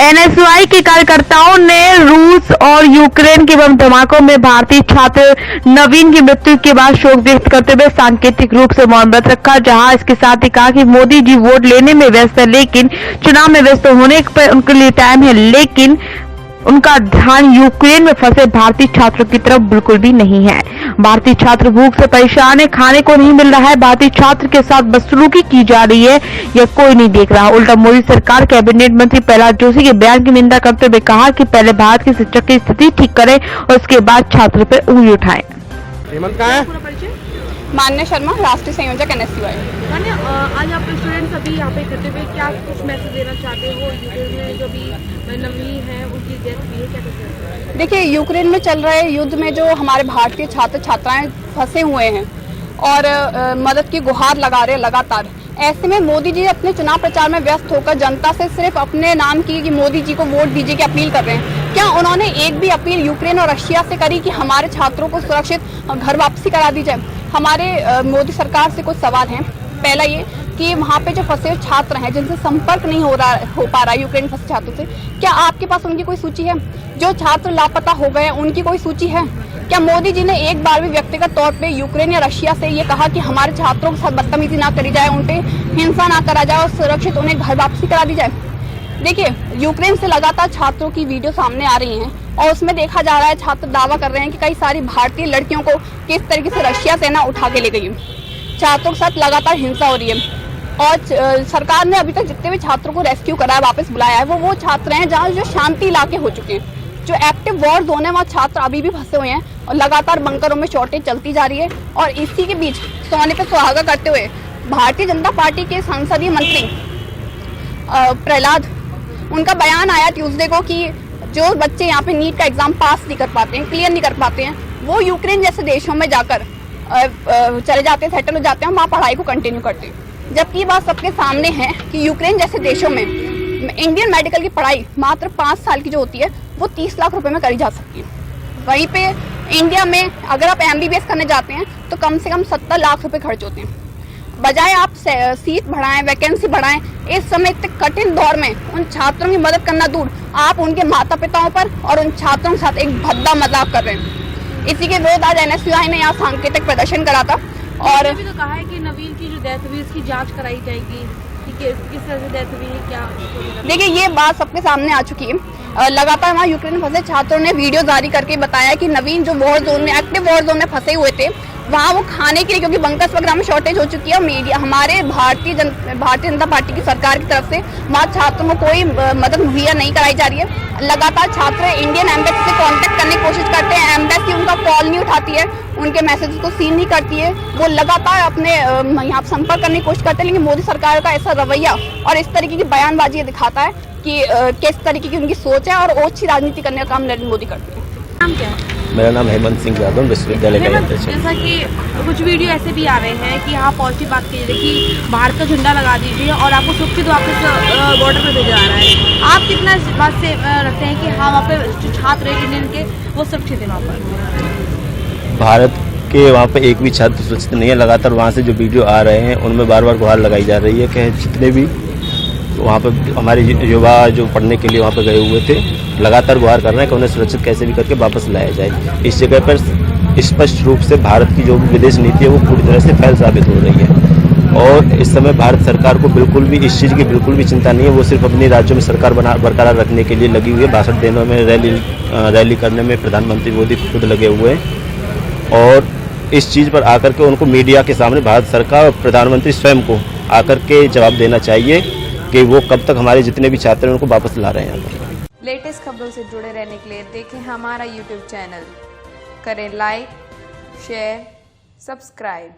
NSUI के कार्यकर्ताओं ने रूस और यूक्रेन के बम धमाकों में भारतीय छात्र नवीन की मृत्यु के बाद शोक व्यक्त करते हुए सांकेतिक रूप से मौन व्रत रखा। जहां इसके साथ ही कहा कि मोदी जी वोट लेने में व्यस्त है, लेकिन चुनाव में व्यस्त होने पर उनके लिए टाइम है, लेकिन उनका ध्यान यूक्रेन में फंसे भारतीय छात्रों की तरफ बिल्कुल भी नहीं है। भारतीय छात्र भूख से परेशान है, खाने को नहीं मिल रहा है, भारतीय छात्र के साथ बदसलूकी की जा रही है, यह कोई नहीं देख रहा। उल्टा मोदी सरकार कैबिनेट मंत्री प्रहलाद जोशी के बयान की निंदा करते हुए कहा कि पहले भारत की शिक्षा की स्थिति ठीक करें और उसके बाद छात्र पर उंगली उठाएं। मान्य शर्मा, राष्ट्रीय संयोजक एनएसयूआई। मान्य, आज आप स्टूडेंट्स अभी यहाँ पे इकट्ठे हुए, क्या कुछ मैसेज देना चाहते हो? यूक्रेन में जो भी नवीन है उनकी डेथ हुई है, क्या कुछ? देखिए, यूक्रेन में चल रहे युद्ध में जो हमारे भारतीय छात्र छात्राएं फंसे हुए हैं और मदद की गुहार लगा रहे लगातार, ऐसे में मोदी जी अपने चुनाव प्रचार में व्यस्त होकर जनता से सिर्फ अपने नाम की कि मोदी जी को वोट दीजिए की अपील कर रहे हैं। क्या उन्होंने एक भी अपील यूक्रेन और रशिया से करी कि हमारे छात्रों को सुरक्षित घर वापसी करा दी जाए? हमारे मोदी सरकार से कुछ सवाल हैं। पहला ये कि वहाँ पे जो फंसे छात्र हैं जिनसे संपर्क नहीं हो पा रहा यूक्रेन फंसे छात्रों से, क्या आपके पास उनकी कोई सूची है? जो छात्र लापता हो गए उनकी कोई सूची है? क्या मोदी जी ने एक बार भी व्यक्तिगत तौर पे यूक्रेन या रशिया से ये कहा कि हमारे छात्रों के साथ बदतमीजी ना करी जाए, उन पे हिंसा ना करा जाए और सुरक्षित उन्हें घर वापसी करा दी जाए? देखिए, यूक्रेन से लगातार छात्रों की वीडियो सामने आ रही हैं और उसमें देखा जा रहा है, छात्र दावा कर रहे हैं कि कई सारी भारतीय लड़कियों को किस तरीके से रशिया सेना उठा के ले गई है। छात्रों के साथ लगातार हिंसा हो रही है और सरकार ने अभी तक जितने भी छात्रों को रेस्क्यू करा है, वापस बुलाया है, वो छात्र हैं जहाँ जो शांति इलाके हो चुके हैं। जो एक्टिव वॉर जोन है वहाँ छात्र अभी भी फंसे हुए हैं और लगातार बंकरों में शॉर्टेज चलती जा रही है। और इसी के बीच सोने पे सुहागा करते हुए भारतीय जनता पार्टी के संसदीय मंत्री प्रहलाद, उनका बयान आया ट्यूसडे को कि जो बच्चे यहाँ पे नीट का एग्जाम पास नहीं कर पाते हैं, क्लियर नहीं कर पाते हैं, वो यूक्रेन जैसे देशों में जाकर चले जाते हैं, सेटल हो जाते हैं, वहाँ पढ़ाई को कंटिन्यू करते हैं। जबकि ये बात सबके सामने है कि यूक्रेन जैसे देशों में इंडियन मेडिकल की पढ़ाई मात्र 5 साल की जो होती है वो 30 लाख रुपए में करी जा सकती है। वहीं पे इंडिया में अगर आप MBBS करने जाते हैं तो कम से कम 70 लाख रुपए खर्च होते हैं। बजाय आप सीट बढ़ाएं, वैकेंसी बढ़ाएं, इस समय इतने कठिन दौर में उन छात्रों की मदद करना दूर, आप उनके माता पिताओं पर और उन छात्रों के साथ एक भद्दा मजाक कर रहे हैं। इसी के विरोध आज एनएसयूआई ने यहाँ सांकेतिक प्रदर्शन करा था और भी तो कहा है कि नवीन की जो डेथ हुई उसकी जांच कराई जाएगी, किस तरह से डेथ हुई है, क्या? देखिए, ये बात सबके सामने आ चुकी है। लगातार वहाँ यूक्रेन में फंसे छात्रों ने वीडियो जारी करके बताया कि नवीन जो वॉर जोन में, एक्टिव वॉर जोन में फंसे हुए थे, वहाँ वो खाने के लिए, क्योंकि बंकर्स वगैरह में शॉर्टेज हो चुकी है, मीडिया हमारे भारतीय जनता पार्टी की सरकार की तरफ से वहाँ छात्रों को कोई मदद मुहैया नहीं कराई जा रही है। लगातार छात्र इंडियन एम्बेसी से कांटेक्ट करने की कोशिश करते हैं, एम्बेसी उनका कॉल नहीं उठाती है, उनके मैसेज को सीन नहीं करती है, वो लगातार अपने यहाँ संपर्क करने की कोशिश करते हैं। लेकिन मोदी सरकार का ऐसा रवैया और इस तरीके की बयानबाजी दिखाता है कि किस तरीके की उनकी सोच है और ओछी राजनीति करने का काम नरेंद्र मोदी करते हैं। नाम क्या है? मेरा नाम हेमंत सिंह यादव, विश्वविद्यालय का अध्यक्ष। जैसा कि कुछ वीडियो ऐसे भी आ रहे हैं कि यहाँ पॉजिटिव बात कीजिए कि भारत का झंडा लगा दीजिए और आपको सुरक्षित वापस बॉर्डर पर भेजा जा रहा है, आप कितना इस बात से रखते हैं कि हाँ वहाँ पे जो छात्र हैं इंडियन के वो सुरक्षित है? वहाँ पर भारत के वहाँ पे एक भी छात्र सुरक्षित नहीं है। लगातार वहाँ से जो वीडियो आ रहे हैं उनमें बार बार गुहार लगाई जा रही है कि जितने भी वहाँ पे हमारे युवा जो पढ़ने के लिए वहाँ पे गए हुए थे, लगातार गुहार कर रहे हैं कि उन्हें सुरक्षित कैसे भी करके वापस लाया जाए। इस जगह पर स्पष्ट रूप से भारत की जो विदेश नीति है वो पूरी तरह से फैल साबित हो रही है और इस समय भारत सरकार को बिल्कुल भी इस चीज़ की बिल्कुल भी चिंता नहीं है। वो सिर्फ अपने राज्यों में सरकार बरकरार रखने के लिए लगी हुई है। भाषण देने में, रैली करने में प्रधानमंत्री मोदी खुद लगे हुए हैं और इस चीज़ पर आकर के उनको मीडिया के सामने भारत सरकार और प्रधानमंत्री स्वयं को आकर के जवाब देना चाहिए कि वो कब तक हमारे जितने भी छात्र हैं उनको वापस ला रहे हैं। लेटेस्ट खबरों से जुड़े रहने के लिए देखें हमारा YouTube चैनल, करें लाइक, शेयर, सब्सक्राइब।